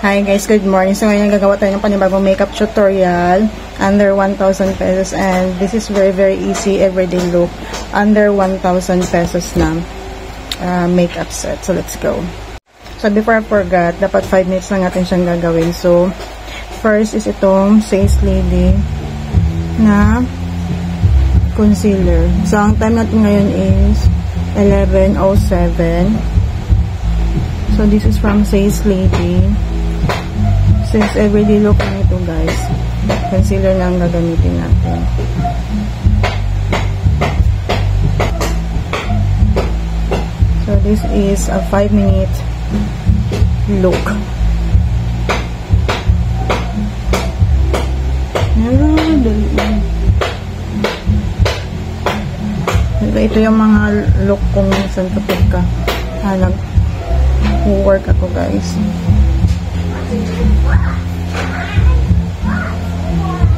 Hi guys, good morning. So ngayon gagawa tayo ng panibagong makeup tutorial. Under 1,000 pesos and this is very easy everyday look. Under 1,000 pesos na makeup set. So let's go. So before I forgot, dapat 5 minutes lang natin siyang gagawin. So first is itong Says Lady na concealer. So ang time natin ngayon is 11:07. So this is from Says Lady. Since everyday look na ito guys, concealer na ang gagamitin natin. So this is a 5-minute look. Ito yung mga look kung minsan kapag ka nag-work ako guys.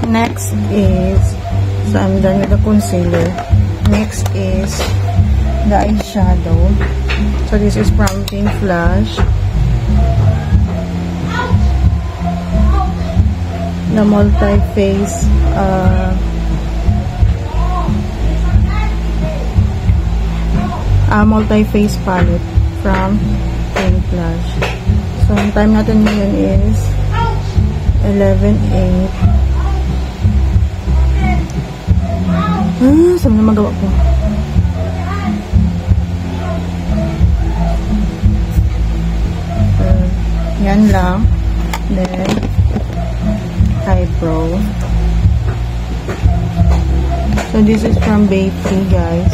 Next is, so I'm done with the concealer. Next is the eyeshadow. So this is from Pink Flash. The multi-face multi-face palette from Pink Flash. So ang time natin ngayon is 11:08. Saan na magawa ko? Yan lang. Then, eyebrow. So, this is from Baby, guys.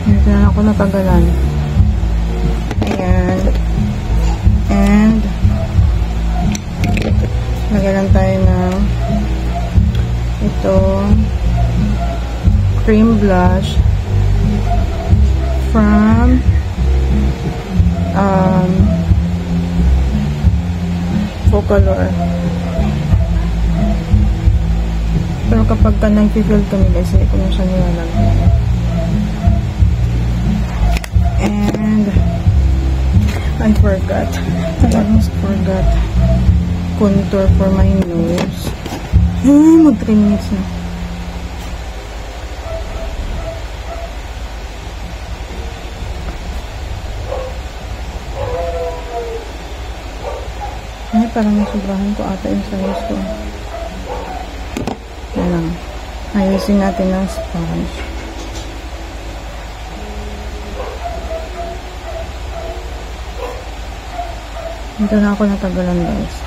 Dito na ako natagalan. Ayan. And, lagyan tayo ng ito cream blush from Focalor. Pero kapag ka nag-feel kami guys, hindi ko na siya nilalagyan. And I almost forgot contour for my nose. Mag 3 minutes na. Ay, parang nasubrahan ko ata yung sa nose ko. Yan lang. Ayusin natin ng sponge. Dito na ako natagalan guys.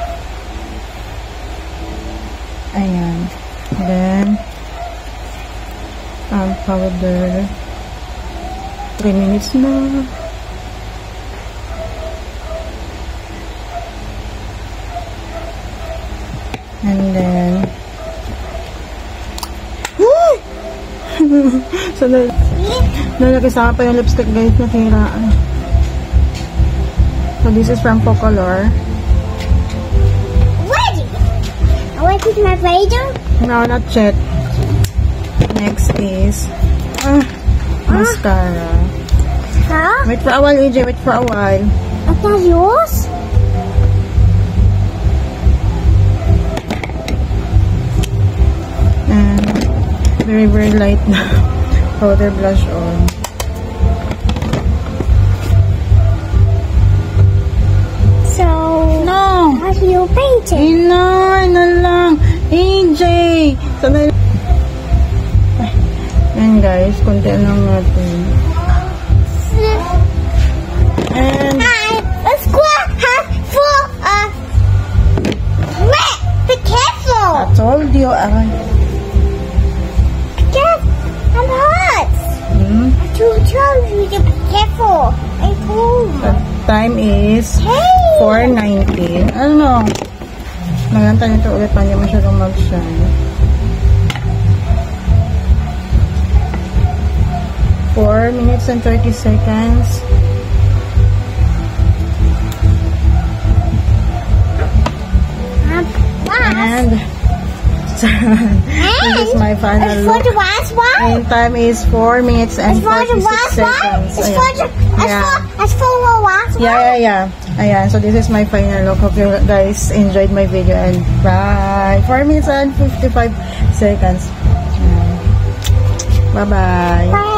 Ayan. Then, powder. 3 minutes na. And then, so, nalagkasama pa yung lipstick guys na hiraan. So, this is from Focalor. What is my razor? No, not yet. Next is mascara. Huh? Wait for a while, AJ. Wait for a while. Is that yours? And very light na powder blush on. So, No! how do you paint it? Ano lang. AJ! Sanay. Ayan guys, konti lang natin. And Let's go for be careful! I told you, I'm hot! I told you to be careful. I told you. the time is Hey! 4:19. Ano? Maganda nito ulit pa niya masyadong mag-shine. 4 minutes and 30 seconds. And This is my final It's for look. the last one. And time is 4 minutes and It's for the 46 last one. seconds. It's Ayan. for the. It's for the last one. Yeah. Ayan, so this is my final look. Hope you guys enjoyed my video and bye. 4 minutes and 55 seconds. Bye-bye. Bye.